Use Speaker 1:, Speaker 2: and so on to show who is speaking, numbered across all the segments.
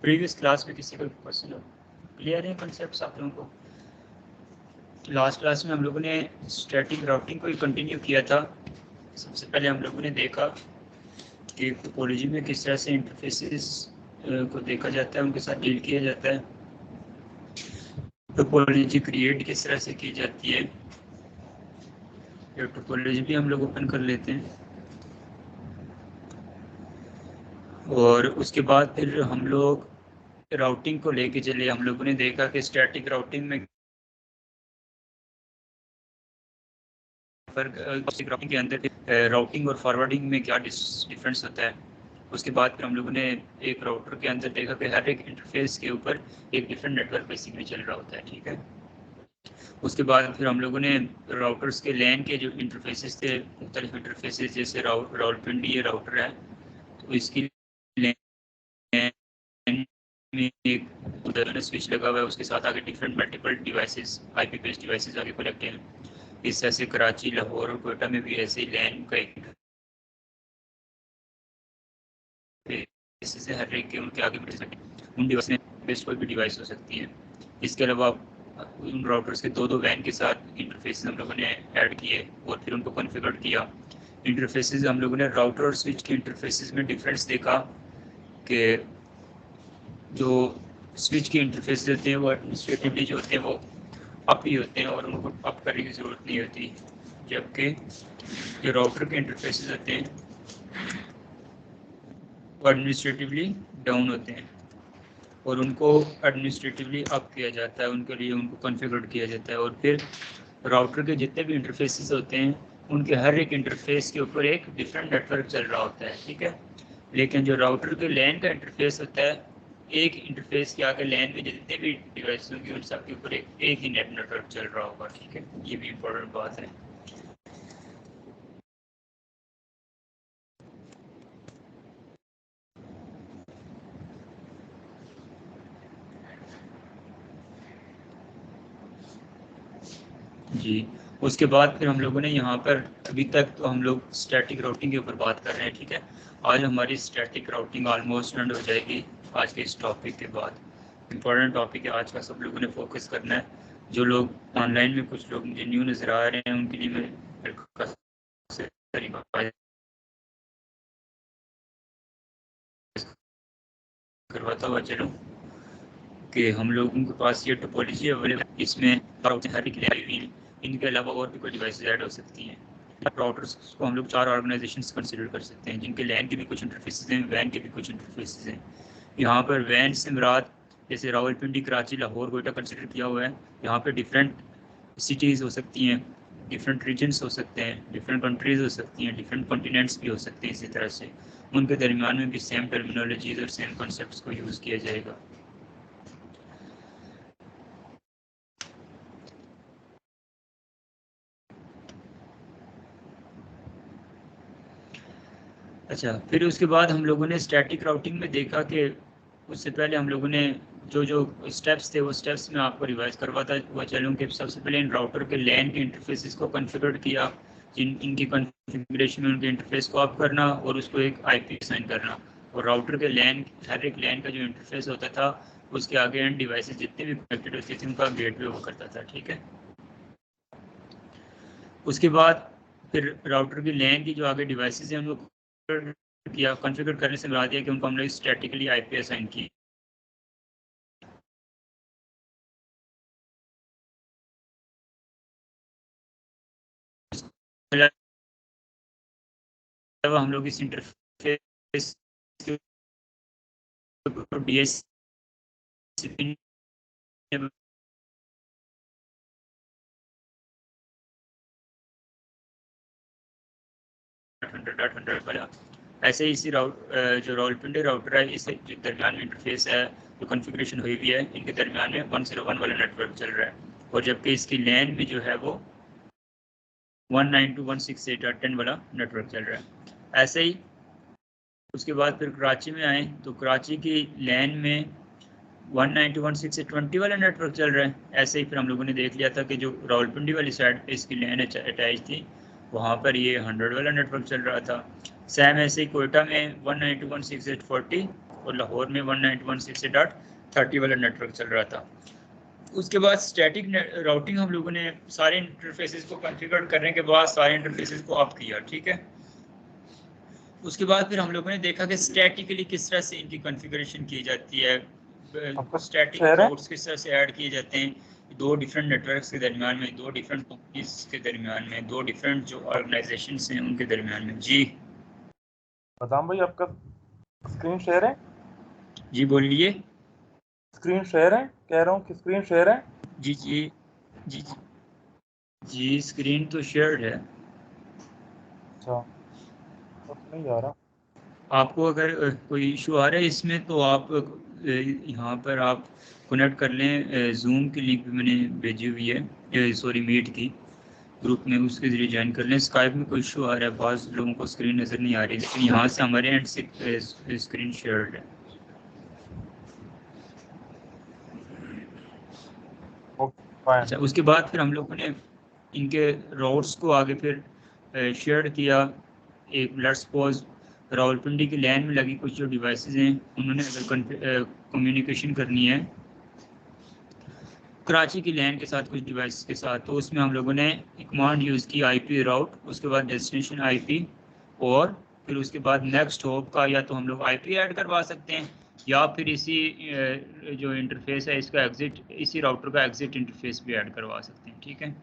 Speaker 1: Previous class में किसी को क्वेश्चन क्लियर है कॉन्सेप्ट्स आप लोगों को? लास्ट क्लास में हम लोगों ने स्टैटिक राउटिंग को ही कंटिन्यू किया था। सबसे पहले हम लोगों ने देखा कि टोपोलॉजी में किस तरह से इंटरफेसेस को देखा जाता है, उनके साथ डील किया जाता है, टोपोलॉजी क्रिएट किस तरह से की जाती है। ये टोपोलॉजी भी हम लोग ओपन कर लेते हैं और उसके बाद फिर हम लोग राउटिंग को लेके चले। हम लोगों ने देखा कि स्टैटिक राउटिंग में राउटिंग के अंदर राउटिंग और फॉरवर्डिंग में क्या डिफरेंस होता है। उसके बाद फिर हम लोगों ने एक राउटर के अंदर देखा कि हर एक इंटरफेस के ऊपर एक डिफरेंट नेटवर्क बेसिकली चल रहा होता है, ठीक है। उसके बाद फिर हम लोगों ने राउटर्स के लैन के जो इंटरफेसेस थे, मुख्तलिफ इंटरफेसेस, जैसे रावलपिंडी ये राउटर है तो इसकी लैन में एक स्विच लगा हुआ है, उसके साथ आगे different multiple devices, IP based devices आगे कनेक्ट हैं। इस तरह से कराची, लाहौर और कोयटा में भी ऐसे ही लैन का एक से हर एक के उनके आगे उन डिवाइस में बेस्ट कोई भी डिवाइस हो सकती है। इसके अलावा उन राउटर्स के दो वैन के साथ इंटरफेस हम लोगों ने ऐड किए और फिर उनको कॉन्फ़िगर किया। इंटरफेसेस हम लोगों ने राउटर और स्विच के इंटरफेसेस में डिफरेंस देखा कि जो स्विच के इंटरफेस होते हैं वो एडमिनिस्ट्रेटिवली जो होते हैं वो अप ही होते हैं और उनको अप करने की ज़रूरत नहीं होती, जबकि जो राउटर के इंटरफेसेस होते हैं वो एडमिनिस्ट्रेटिवली डाउन होते हैं और उनको एडमिनिस्ट्रेटिवली अप किया जाता है, उनके लिए उनको कॉन्फ़िगर किया जाता है। और फिर राउटर के जितने भी इंटरफेसेस होते हैं उनके हर एक इंटरफेस के ऊपर एक डिफरेंट नेटवर्क चल रहा होता है, ठीक है। लेकिन जो राउटर के लैन का इंटरफेस होता है, एक इंटरफेस के आगे लैन में जितने भी डिवाइस होंगे उन सब के ऊपर एक ही नेटवर्क चल रहा होगा, ठीक है। ये भी इम्पोर्टेंट बात है। जी, उसके बाद फिर हम लोगों ने यहाँ पर अभी तक तो हम लोग स्टैटिक राउटिंग के ऊपर बात कर रहे हैं, ठीक है। आज हमारी स्टैटिक राउटिंग ऑलमोस्ट एंड हो जाएगी आज के इस टॉपिक के बाद। इम्पोर्टेंट टॉपिक है आज का, सब लोगों ने फोकस करना है। जो लोग ऑनलाइन में कुछ लोग मुझे न्यू नज़र आ रहे हैं उनके लिए मैं करवाता हुआ चलूँ कि हम लोगों के पास ये टोपोलॉजी अवेलेबल, इसमें हर एक इनके अलावा और भी कोई डिवाइसेस ऐड हो सकती हैं। राउटर्स को हम लोग 4 ऑर्गेनाइजेशंस कंसिडर कर सकते हैं, जिनके लैन के भी कुछ इंटरफेसेस हैं, वैन के भी कुछ इंटरफेसेस हैं। यहाँ पर वैन से मुराद जैसे रावलपिंडी, कराची, लाहौर, कोयटा कंसिडर किया हुआ है। यहाँ पे डिफरेंट सिटीज़ हो सकती हैं, डिफरेंट रीजन्स हो सकते हैं, डिफरेंट कंट्रीज़ हो सकती हैं, डिफरेंट कॉन्टिनेंट्स भी हो सकते हैं। इसी तरह से उनके दरमियान में भी सेम टर्मिनोलॉजीज़ और सेम कॉन्सेप्ट्स को यूज़ किया जाएगा। अच्छा, फिर उसके बाद हम लोगों ने स्टैटिक राउटिंग में देखा कि उससे पहले हम लोगों ने जो जो स्टेप्स थे वो स्टेप्स में आपको रिवाइज करवाता हुआ चलूँ कि सबसे पहले इन राउटर के लैन के इंटरफेसेस को कॉन्फ़िगर किया, इनकी कॉन्फ़िगरेशन में उनके इंटरफेस को अप करना और उसको एक आईपी असाइन करना। और राउटर के लैन, हर एक लैन का जो इंटरफेस होता था उसके आगे एंड डिवाइसेस जितने भी कनेक्टेड होती थी उनका गेटवे वो करता था, ठीक है। उसके बाद फिर राउटर की लैन की जो आगे डिवाइसेस हैं उनको किया, कॉन्फ़िगर करने से बता दिया कि उनको हमने स्टैटिकली आईपी असाइन की। हम लोग इस इंटरफेस डीएचसीपी वाला, ऐसे ही इसी जो रावलपिंडी राउटर है इस दरमियान में इंटरफेस है जो कॉन्फ़िगरेशन हुई हुई है, इनके दरमियान में 101 वाला नेटवर्क चल रहा है और जबकि इसकी लैन में जो है वो 192.168.10 वाला नेटवर्क चल रहा है। ऐसे ही उसके बाद फिर कराची में आए तो कराची की लैन में 191.620 वाला नेटवर्क चल रहा है। ऐसे ही फिर हम लोगों ने देख लिया था कि जो रावलपिंडी वाली साइड पे इसकी लैन अटैच थी वहाँ पर ये 100 वाला नेटवर्क चल रहा था। सेम ऐसे ही कोयटा में 192.168.40 और लाहौर में 192.168.30 वाला नेटवर्क चल रहा था। उसके बाद स्टैटिक राउटिंग हम लोगों ने सारे इंटरफेसेस को कॉन्फ़िगर करने के बाद सारे इंटरफेसेस को ऑफ किया, ठीक है। उसके बाद फिर हम लोगों ने देखा कि स्टैटिकली किस तरह से इनकी कॉन्फ़िगरेशन की जाती है, स्टैटिक राउट्स किस तरह से ऐड किए जाते हैं दो डिफरेंट नेटवर्क्स के दरमियान में, दो डिफरेंट कंपनीज के दरमियान में, दो डिफरेंट जो ऑर्गेनाइजेशंस हैं उनके दरमियान में। जी
Speaker 2: बदाम भाई, आपका स्क्रीन शेयर है?
Speaker 1: जी बोलिए।
Speaker 2: स्क्रीन शेयर है, कह रहा हूँ कि स्क्रीन शेयर है।
Speaker 1: जी जी जी जी जी स्क्रीन तो शेयर्ड है।
Speaker 2: अच्छा, तो नहीं आ रहा।
Speaker 1: आपको अगर कोई इशू आ रहा है इसमें तो आप यहाँ पर आप कनेक्ट कर लें, जूम की लिंक भी मैंने भेजी हुई है, सॉरी मीट की ग्रुप में, उसके जरिए ज्वाइन कर लें। स्काइप में कोई इशू आ रहा है, बहुत लोगों को स्क्रीन नज़र नहीं आ रही, लेकिन यहाँ से हमारे एंड से स्क्रीन शेयर्ड है। अच्छा, उसके बाद फिर हम लोगों ने इनके राउट्स को आगे फिर शेयर किया। एक लेट्स सपोज रावलपिंडी की लैन में लगी कुछ जो डिवाइसेस हैं, उन्होंने अगर कम्युनिकेशन करनी है कराची की लैन के साथ कुछ डिवाइस के साथ, तो उसमें हम लोगों ने एक कमांड यूज़ की आईपी राउट, उसके बाद डेस्टिनेशन आईपी, और फिर उसके बाद नेक्स्ट हॉप का या तो हम लोग आईपी ऐड करवा सकते हैं या फिर इसी जो इंटरफेस है इसका एग्जिट, इसी राउटर का एग्जिट इंटरफेस भी ऐड करवा सकते हैं, ठीक है।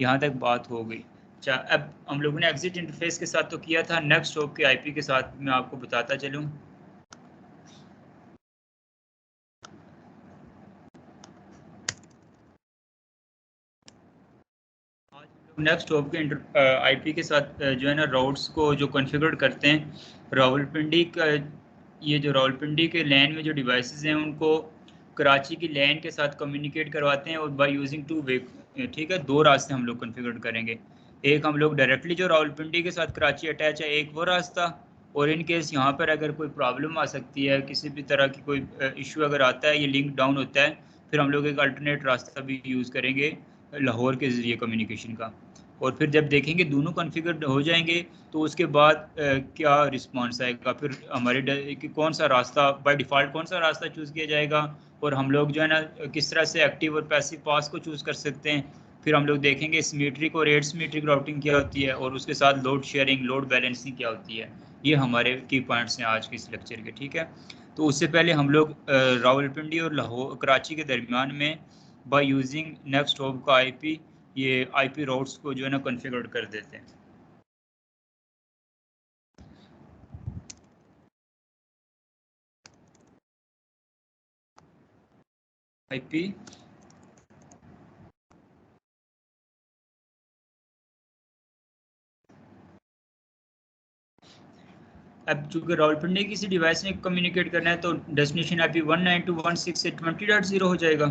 Speaker 1: यहाँ तक बात हो गई। अच्छा, अब हम लोगों ने एग्जिट इंटरफेस के साथ तो किया था, नेक्स्ट हॉप के आईपी के साथ मैं आपको बताता चलूँ। नेक्स्ट हॉप के आईपी के साथ जो है ना राउट्स को जो कॉन्फ़िगर करते हैं, रावलपिंडी का ये जो रावलपिंडी के लैन में जो डिवाइसेस हैं उनको कराची की लैन के साथ कम्युनिकेट करवाते हैं और बाय यूजिंग टू वे, ठीक है। दो रास्ते हम लोग कॉन्फ़िगर करेंगे, एक हम लोग डायरेक्टली जो रावलपिंडी के साथ कराची अटैच है एक वो रास्ता, और इन केस यहाँ पर अगर कोई प्रॉब्लम आ सकती है, किसी भी तरह की कोई इशू अगर आता है, ये लिंक डाउन होता है, फिर हम लोग एक अल्टरनेट रास्ता भी यूज़ करेंगे लाहौर के ज़रिए कम्युनिकेशन का। और फिर जब देखेंगे दोनों कॉन्फ़िगर हो जाएंगे तो उसके बाद क्या रिस्पांस आएगा, फिर हमारे कि कौन सा रास्ता बाय डिफ़ॉल्ट कौन सा रास्ता चूज़ किया जाएगा, और हम लोग जो है ना किस तरह से एक्टिव और पैसिव पास को चूज़ कर सकते हैं। फिर हम लोग देखेंगे सिमेट्रिक और एसिमेट्रिक राउटिंग क्या होती है, और उसके साथ लोड शेयरिंग, लोड बैलेंसिंग क्या होती है। ये हमारे की पॉइंट्स हैं आज के इस लेक्चर के, ठीक है। तो उससे पहले हम लोग रावलपिंडी और लाहौर कराची के दरमियान में बाय यूजिंग नेक्स्ट हॉप का आईपी, ये आईपी राउट्स को जो है ना कॉन्फ़िगर कर देते हैं। आईपी अब चूंकि रावलपिंडी किसी डिवाइस में कम्युनिकेट करना है तो डेस्टिनेशन आईपी 192.168.20.0 हो जाएगा।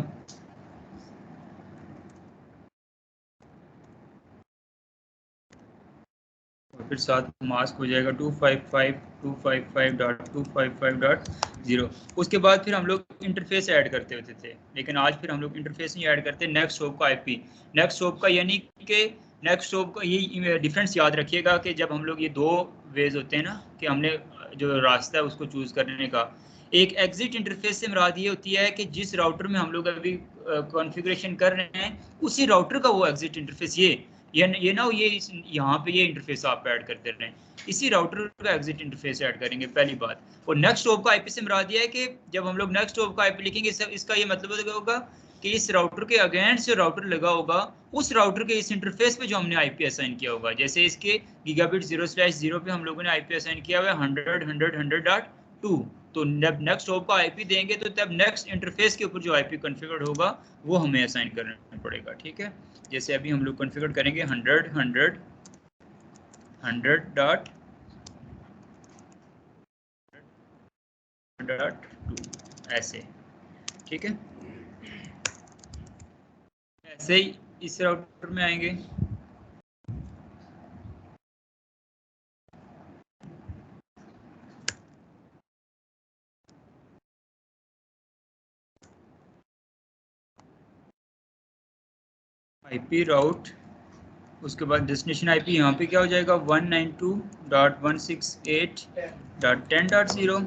Speaker 1: और फिर साथ मास्क हो जाएगा 255.255.255.0। उसके बाद फिर हम लोग इंटरफेस ऐड करते होते थे, लेकिन आज फिर हम लोग इंटरफेस नहीं ऐड करते, नेक्स्ट हॉप का आईपी। नेक्स्ट हॉप का यानी कि नेक्स्ट हॉप का ये डिफरेंस याद रखिएगा कि जब हम लोग ये दो वेज होते हैं ना कि हमने जो रास्ता है उसको चूज़ करने का, एक एग्जिट इंटरफेस से मुराद ये होती है कि जिस राउटर में हम लोग अभी कॉन्फ़िगरेशन कर रहे हैं उसी राउटर का वो एग्जिट इंटरफेस, ये ना ये यहाँ पे ये इंटरफेस आप ऐड कर दे रहे हैं, इसी राउटर का एग्जिट इंटरफेस ऐड करेंगे, पहली बात। और नेक्स्ट हॉप का आईपी से मुराद ये है कि जब हम लोग नेक्स्ट हॉप का आईपी लिखेंगे इसका ये मतलब होगा कि इस राउटर के अगेंस्ट जो राउटर लगा होगा उस राउटर के इस इंटरफेस पे जो हमने आईपी असाइन किया होगा, जैसे इसके गीगाबिट 0/0 पे हम लोगों ने आईपी असाइन किया हुआ है 100.100.100.2, तो जब नेक्स्ट हॉप का आईपी देंगे तो तब नेक्स्ट इंटरफेस के ऊपर जो आईपी कॉन्फ़िगर्ड होगा वो हमें असाइन करना पड़ेगा, ठीक है। जैसे अभी हम लोग कॉन्फ़िगर करेंगे 100.100.2 ऐसे, ठीक है। ऐसे ही इस राउटर में आएंगे, आईपी राउट, उसके बाद डेस्टिनेशन आईपी यहाँ पे क्या हो जाएगा 192.168.10.0,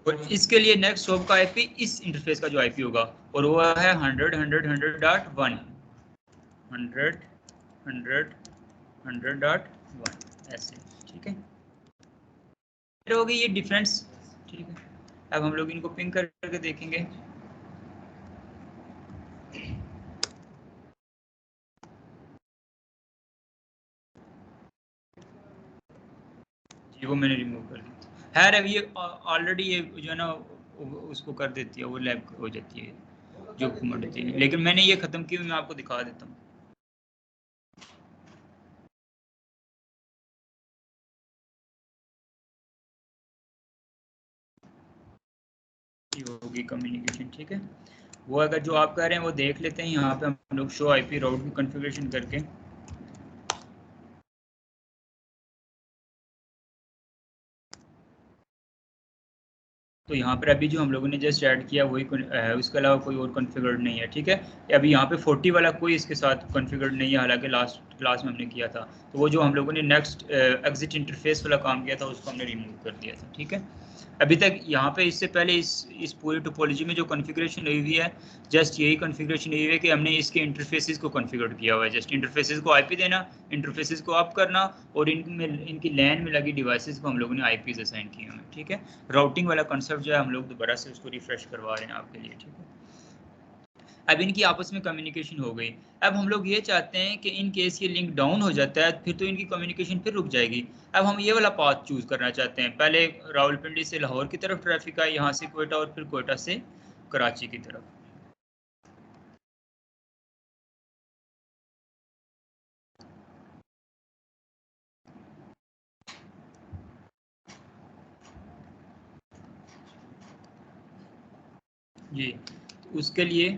Speaker 1: और इसके लिए नेक्स्ट हॉप का आईपी इस इंटरफेस का जो आईपी होगा और वो है 100.100.1 100.100.1 ऐसे, ठीक है। फिर हो गई ये डिफरेंस, ठीक है। अब हम लोग इनको पिंग करके देखेंगे। वो मैंने रिमूव कर दी। खैर अब ये ऑलरेडी ये जो है ना उसको कर देती है, वो लैब हो जाती है जो कमोडिटी है, लेकिन मैंने ये खत्म की, मैं आपको दिखा देता हूँ। ये होगी कम्युनिकेशन, ठीक है। वो अगर जो आप कह रहे हैं वो देख लेते हैं, यहाँ पे हम लोग शो आईपी राउट की कॉन्फ़िगरेशन करके। तो यहाँ पर अभी जो हम लोगों ने जस्ट ऐड किया वही है, उसके अलावा कोई और कॉन्फ़िगर्ड नहीं है, ठीक है। अभी यहाँ पे 40 वाला कोई इसके साथ कॉन्फ़िगर्ड नहीं है, हालांकि लास्ट क्लास में हमने किया था। तो वो जो हम लोगों ने नेक्स्ट एग्जिट इंटरफेस वाला काम किया था उसको हमने रिमूव कर दिया था, ठीक है। अभी तक यहाँ पे इससे पहले इस पूरी टोपोलॉजी में जो कॉन्फ़िगरेशन हुई हुई है, जस्ट यही कॉन्फ़िगरेशन हुई है कि हमने इसके इंटरफेसेस को कॉन्फ़िगर किया हुआ है। जस्ट इंटरफेसेस को आईपी देना, इंटरफेसेस को अप करना, और इनमें इनकी लैन में लगी डिवाइसेस को हम लोगों ने आईपीज असाइन किए हुए हैं, ठीक है। राउटिंग वाला कॉन्सेप्ट जो है हम लोग दोबारा से उसको रिफ्रेश करवा रहे हैं आपके लिए, ठीक है। अब इनकी आपस में कम्युनिकेशन हो गई। अब हम लोग ये चाहते हैं कि इन केस ये लिंक डाउन हो जाता है फिर तो इनकी कम्युनिकेशन फिर रुक जाएगी। अब हम ये वाला पाथ चूज करना चाहते हैं। पहले रावलपिंडी से लाहौर की तरफ ट्रैफिक है, यहाँ से कोयटा, और फिर कोयटा से कराची की तरफ। जी, तो उसके लिए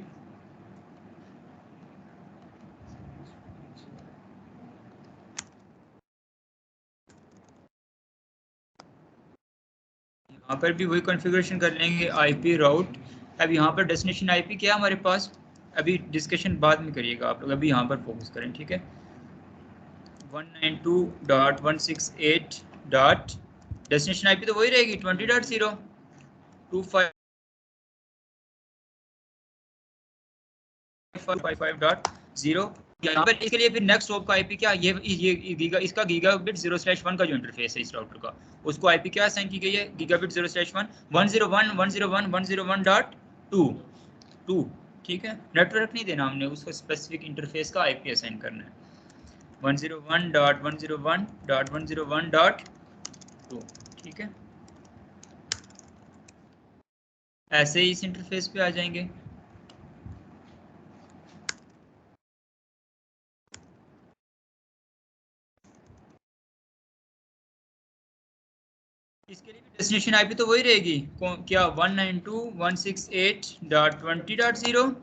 Speaker 1: यहाँ पर भी वही कॉन्फ़िगरेशन कर लेंगे, आईपी राउट। अब यहाँ पर डेस्टिनेशन आईपी क्या है हमारे पास, अभी डिस्कशन बाद में करिएगा आप लोग, अभी यहाँ पर फोकस करें, ठीक है। 192.168 डॉट डेस्टिनेशन आईपी तो वही रहेगी 20.0 255.0। यहाँ पर इसके लिए फिर नेक्स्ट हॉप का आईपी क्या, ये गीगा, इसका गीगाबिट 0/1 का जो इंटरफेस है इस राउटर का, उसको आईपी क्या असाइन की गई है, गीगाबिट 0/1 101.101.101.2, ठीक है। नेटवर्क नहीं देना हमने, उसको स्पेसिफिक इंटरफेस का आईपी असाइन करना है 101.101.101.2, ठीक है। ऐसे ही इस इंटरफेस पे आ जाएंगे। इसके लिए भी डेस्टिनेशन आईपी तो वही रहेगी, क्या 192.168.20.0,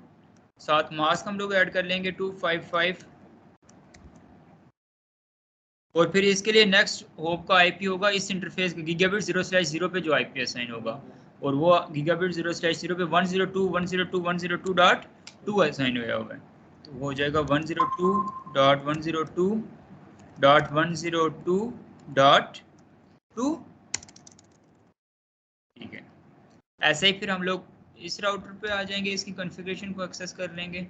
Speaker 1: साथ मास्क हम लोग ऐड कर लेंगे 255, और फिर इसके लिए नेक्स्ट होप का आईपी होगा इस इंटरफेस का गीगाबिट 0/0 पे जो आईपी असाइन होगा, और वो गीगाबिट 0/0 पे 102.102.102.2 असाइन हुआ होगा, तो वो हो जाएगा 102.102.102.2, ठीक है। ऐसे ही फिर हम लोग इस राउटर पे आ जाएंगे, इसकी कॉन्फ़िगरेशन को एक्सेस कर लेंगे।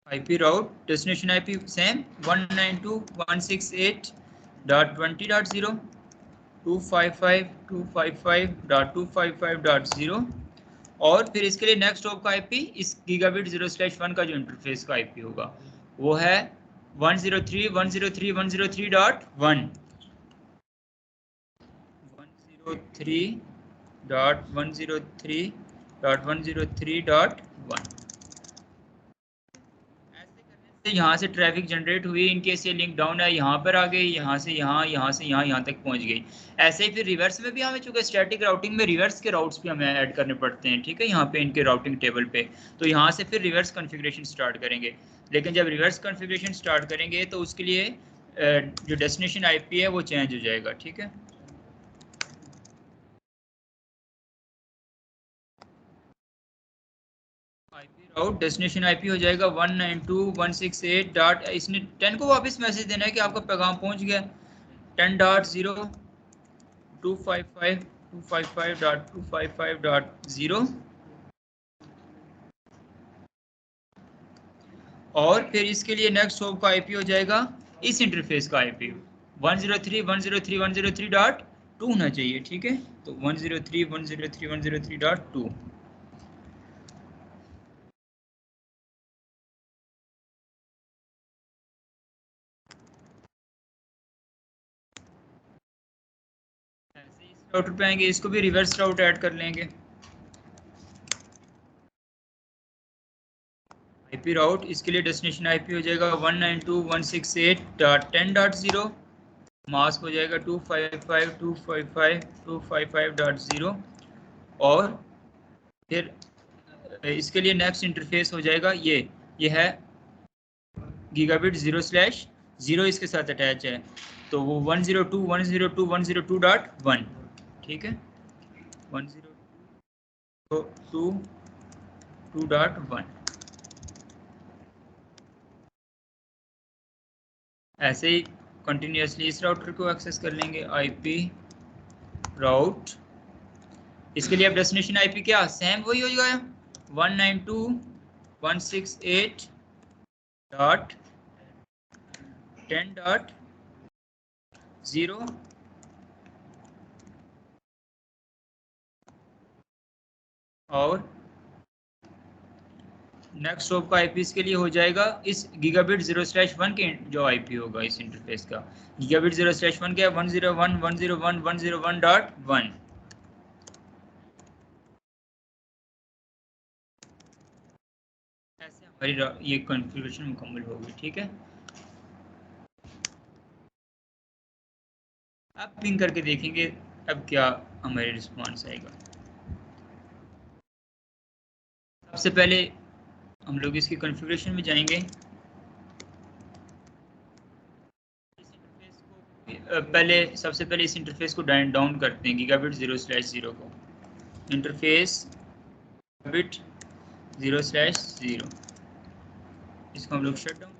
Speaker 1: IP route destination IP same 192.168.20.0 255.255.255.0, और फिर इसके लिए नेक्स्ट हॉप का आईपी इस गीगाबिट 0/1 का जो इंटरफेस का आईपी होगा वो है 103.103.103.1 103.103.103.1। यहाँ से ट्रैफिक जनरेट हुई, इनकेस ये लिंक डाउन है, यहाँ पर आ गई, यहाँ से यहाँ, यहाँ से यहाँ, यहाँ तक पहुँच गई। ऐसे ही फिर रिवर्स में भी हमें, चूंकि स्टैटिक राउटिंग में रिवर्स के राउट्स भी हमें ऐड करने पड़ते हैं, ठीक है, यहाँ पे इनके राउटिंग टेबल पे। तो यहाँ से फिर रिवर्स कॉन्फ़िगरेशन स्टार्ट करेंगे, लेकिन जब रिवर्स कॉन्फ़िगरेशन स्टार्ट करेंगे तो उसके लिए जो डेस्टिनेशन आईपी है वो चेंज हो जाएगा, ठीक है। आईपी राउट डेस्टिनेशन आईपी हो जाएगा 192.168 डॉट, इसने 10 को वापस मैसेज देना है कि आपका पैगाम पहुंच गया। 10.0.255.255.255.0 और फिर इसके लिए नेक्स्ट हॉप का आईपी हो जाएगा इस इंटरफेस का आईपी 103.103.103.2 होना चाहिए, ठीक है। तो 103.103.103.2। ऐसे इस राउटर पे आएंगे, इसको भी रिवर्स राउट ऐड कर लेंगे। आईपी राउट इसके लिए डेस्टिनेशन आईपी हो जाएगा 192.168.10.0, मास्क हो जाएगा 255.255.255.0 और फिर इसके लिए नेक्स्ट इंटरफेस हो जाएगा ये है गीगाबिट 0/0 इसके साथ अटैच है, तो वो 102.102.102.1, ठीक है, 102.2.1। ऐसे ही कंटिन्यूसली इस राउटर को एक्सेस कर लेंगे। आईपी राउट इसके लिए अब डेस्टिनेशन आईपी क्या सेम वही हो गया 192.168.10.0 और नेक्स्ट हॉप का आईपी इसके लिए हो जाएगा इस गीगाबिट 0/1 के जो आईपी होगा इस इंटरफेस का। गीगाबिट 0/1 क्या है 101.101.101.1। ऐसे हमारी ये कॉन्फ़िगरेशन मुकम्मल होगी, ठीक है। अब पिंग करके देखेंगे अब क्या हमारे रिस्पॉन्स आएगा। सबसे पहले हम लोग इसकी कॉन्फ़िगरेशन में जाएंगे। सबसे पहले इस इंटरफेस को डाउन करते हैं गीगाबिट 0/0 को। इंटरफेस बिट 0/0 इसको हम लोग शट डाउन करते हैं।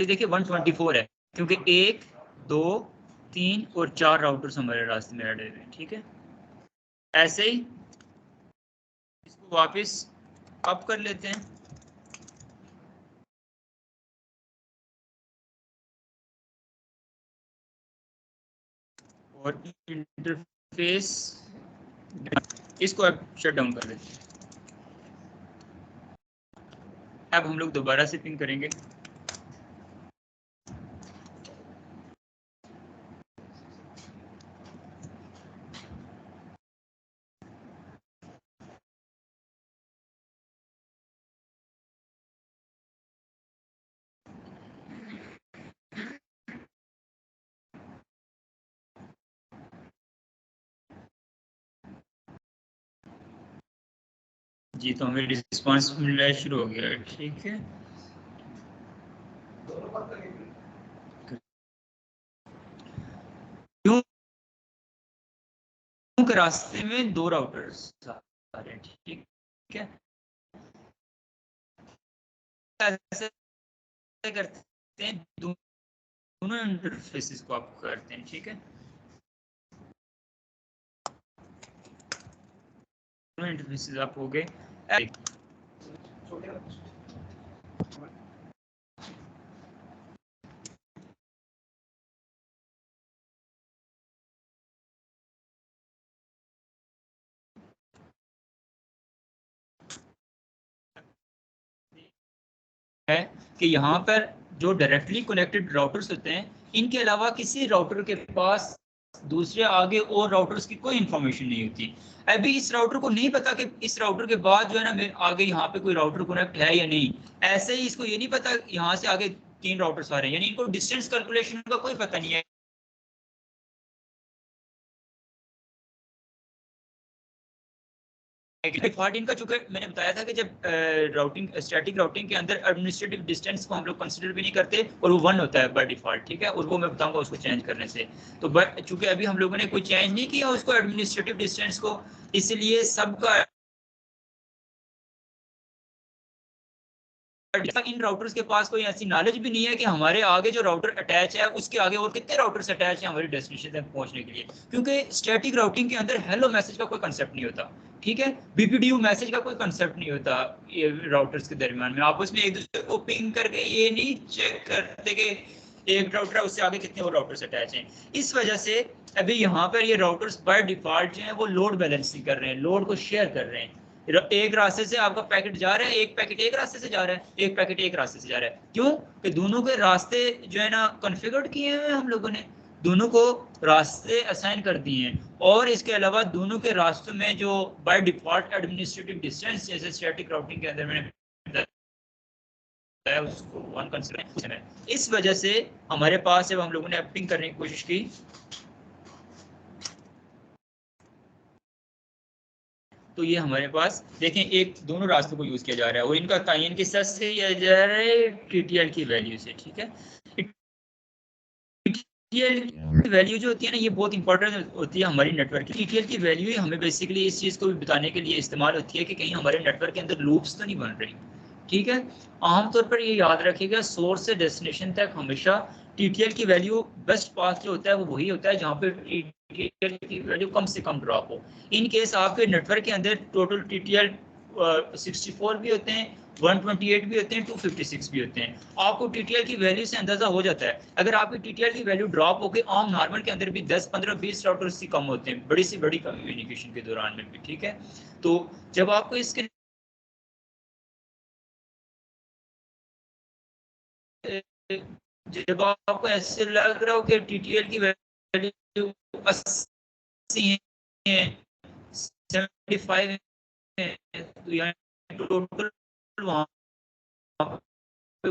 Speaker 1: देखिए 124 है क्योंकि 1 2 3 और 4 राउटर्स हमारे रास्ते में अड़े हुए हैं, ठीक है। ऐसे ही इसको वापस अप कर लेते हैं और इंटरफेस इसको अब शट डाउन कर देते हैं। अब हम लोग दोबारा से पिंग करेंगे। जी तो हमें रिस्पांस मिलना शुरू हो गया, ठीक है। क्योंकि रास्ते में 2 राउटर्स आ रहे हैं, ठीक है। ऐसे करते हैं दोनों इंटरफेसेस को आप करते हैं, ठीक है। दोनों इंटरफेसेस आप हो गए। है कि यहाँ पर जो डायरेक्टली कनेक्टेड राउटर्स होते हैं, इनके अलावा किसी राउटर के पास दूसरे आगे और राउटर्स की कोई इंफॉर्मेशन नहीं होती। अभी इस राउटर को नहीं पता कि इस राउटर के बाद जो है ना आगे यहाँ पे कोई राउटर कनेक्ट है या नहीं। ऐसे ही इसको ये नहीं पता यहाँ से आगे 3 राउटर्स आ रहे हैं, यानी इनको डिस्टेंस कैलकुलेशन का कोई पता नहीं है। डिफॉल्ट इनका, चूंकि मैंने बताया था कि जब राउटिंग स्टैटिक राउटिंग के अंदर एडमिनिस्ट्रेटिव डिस्टेंस को हम लोग कंसीडर भी नहीं करते और वो 1 होता है बाय डिफॉल्ट, ठीक है, और वो मैं बताऊंगा उसको चेंज करने से। तो चूंकि अभी हम लोगों ने कोई चेंज नहीं किया उसको एडमिनिस्ट्रेटिव डिस्टेंस को, इसलिए सबका इन राउटर्स के पास कोई ऐसी नॉलेज भी नहीं है कि हमारे आगे जो राउटर अटैच है उसके आगे और कितने राउटर्स अटैच हैं हमारी डेस्टिनेशन तक पहुंचने के लिए, क्योंकि स्टैटिक राउटिंग के अंदर हेलो मैसेज का कोई कंसेप्ट नहीं होता, ठीक है, बीपीडीयू मैसेज का कोई कंसेप्ट नहीं होता ये राउटर्स के दरमियान में। आपस में एक दूसरे को पिंग करके ये नहीं चेक करते कि एक राउटर है उससे आगे कितने और राउटर्स अटैच हैं। इस वजह से अभी यहाँ पर ये राउटर्स बाय डिफॉल्ट जो है वो लोड बैलेंसिंग कर रहे हैं, लोड को शेयर कर रहे हैं। एक रास्ते से आपका पैकेट जा रहा है, एक पैकेट एक रास्ते से जा रहा है, एक पैकेट एक रास्ते से जा रहा है। क्यों? कि दोनों के रास्ते जो है ना कॉन्फ़िगर किए हुए हैं, हम लोगों ने दोनों को रास्ते असाइन कर दिए हैं। और इसके अलावा दोनों के रास्तों में जो बाय डिफॉल्ट एडमिनिस्ट्रेटिव डिस्टेंस जैसे स्टैटिक राउटिंग के अंदर मैंने बताया उसको 1 कंसीडर है। इस वजह से हमारे पास जब हम लोगों ने पिंग करने की कोशिश की तो ये हमारे पास देखें एक दोनों रास्तों को यूज किया जा रहा है और इनका तायन किस तरह से किया जा रहा है, टीटीएल की वैल्यू से, ठीक है। टीटीएल की वैल्यू जो होती है ना ये बहुत इंपॉर्टेंट होती है हमारी नेटवर्क की। टीटीएल की वैल्यू हमें बेसिकली इस चीज को भी बताने के लिए इस्तेमाल होती है कि कहीं हमारे नेटवर्क के अंदर लूप्स तो नहीं बन रही, ठीक है। आमतौर पर ये याद रखिएगा सोर्स से डेस्टिनेशन तक हमेशा टीटीएल की वैल्यू बेस्ट पाथ जो होता है वो वही होता है जहाँ पे टीटीएल की वैल्यू कम से कम ड्रॉप हो। इन केस आपके नेटवर्क के अंदर टोटल टीटीएल 64 भी होते हैं, 128 भी होते हैं, 256 भी होते हैं। आपको टीटीएल की वैल्यू से अंदाजा हो जाता है। अगर आपकी टीटीएल की वैल्यू ड्रॉप होकर आम नॉर्मल के अंदर भी 10, 15, 20 राउटर्स से कम होते हैं बड़ी से बड़ी कम्युनिकेशन के दौरान में भी, ठीक है। तो जब आपको इसके जब आपको ऐसे लग रहा हो कि टीटीएल की वैल्यू 80 है, 75 है, तो यहाँ टोटल वहाँ पे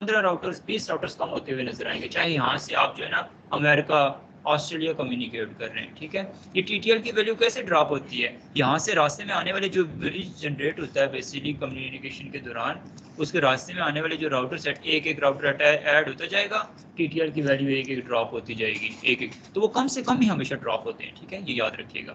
Speaker 1: 15 राउटर्स 20 राउटर्स कम होते हुए नजर आएंगे, चाहे यहाँ से आप जो है ना अमेरिका ऑस्ट्रेलिया कम्युनिकेट कर रहे हैं, ठीक है। ये टीटीएल की वैल्यू कैसे ड्रॉप होती है, यहाँ से रास्ते में आने वाले जो ब्रिज जनरेट होता है बेसिकली कम्युनिकेशन के दौरान, उसके रास्ते में आने वाले जो राउटर सेट एक एक राउटर ऐड होता जाएगा, टीटीएल की वैल्यू एक एक ड्रॉप होती जाएगी, एक एक, तो वो कम से कम ही हमेशा ड्रॉप होते हैं, ठीक है, ये याद रखिएगा।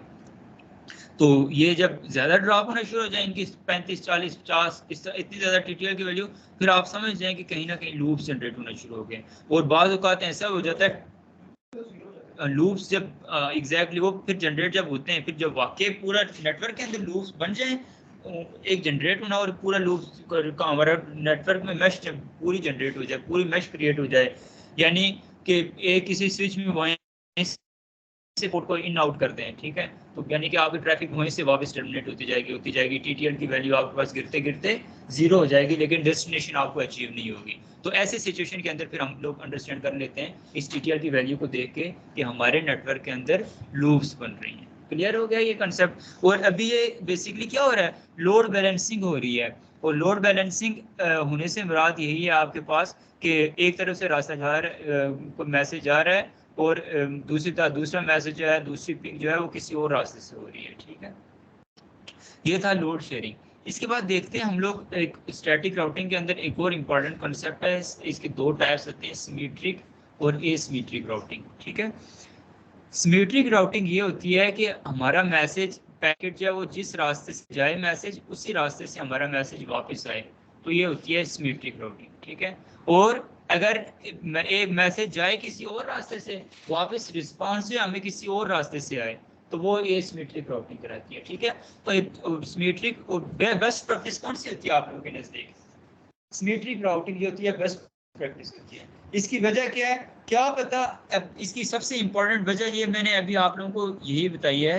Speaker 1: तो ये जब ज़्यादा ड्रॉप होना शुरू हो जाए इनकी 35, 40, 50 इतनी ज़्यादा टीटीएल की वैल्यू, फिर आप समझ जाएं कि कहीं ना कहीं लूप्स जनरेट होना शुरू हो गए। और बाज़ औक़ात ऐसा हो जाता है लूप्स जब एग्जैक्टली वो फिर जनरेट जब होते हैं, फिर जब वाकई पूरा नेटवर्क के अंदर लूप्स बन जाएं, एक जनरेट होना और पूरा लूप हमारा नेटवर्क में मैश जब पूरी जनरेट हो जाए, पूरी मैश क्रिएट हो जाए, यानी कि एक किसी स्विच में वहीं से पोर्ट को इन आउट करते हैं, ठीक है, तो यानी कि आपकी ट्रैफिक वहीं से वापस टर्मिनेट होती जाएगी, टीटीएल की वैल्यू आपके पास गिरते गिरते 0 हो जाएगी, लेकिन डेस्टिनेशन आपको अचीव नहीं होगी। तो ऐसे सिचुएशन के अंदर फिर हम लोग अंडरस्टैंड कर लेते हैं इस टीटीएल की वैल्यू को देख के कि हमारे नेटवर्क के अंदर लूप्स बन रही हैं। क्लियर हो गया ये कंसेप्ट। और अभी ये बेसिकली क्या हो रहा है, लोड बैलेंसिंग हो रही है, और लोड बैलेंसिंग होने से मुराद यही है आपके पास कि एक तरफ से रास्ता जा रहा है, कोई मैसेज जा रहा है और दूसरा मैसेज जो है, दूसरी पिंग जो है वो किसी और रास्ते से हो रही है, ठीक है। ये था लोड शेयरिंग। इसके बाद देखते हैं हम लोग एक स्टैटिक राउटिंग के अंदर एक और इम्पॉर्टेंट कंसेप्ट है, इसके 2 टाइप्स होते हैं, सिमेट्रिक और एसिमेट्रिक राउटिंग, ठीक है। सिमेट्रिक राउटिंग ये होती है कि हमारा मैसेज पैकेट जो है वो जिस रास्ते से जाए मैसेज उसी रास्ते से हमारा मैसेज वापस आए, तो ये होती है सिमेट्रिक राउटिंग, ठीक है। और अगर एक मैसेज जाए किसी और रास्ते से, वापस रिस्पांस जो हमें किसी और रास्ते से आए, तो वो एसिमेट्रिक राउटिंग कराती है, ठीक है। तो सिमेट्रिक बेस्ट प्रैक्टिस कौन सी होती है आप लोगों के नजदीक? सिमेट्रिक राउटिंग जो होती है बेस्ट प्रैक्टिस होती है। इसकी वजह क्या है, क्या पता, अब इसकी सबसे इम्पोर्टेंट वजह ये मैंने अभी आप लोगों को यही बताई है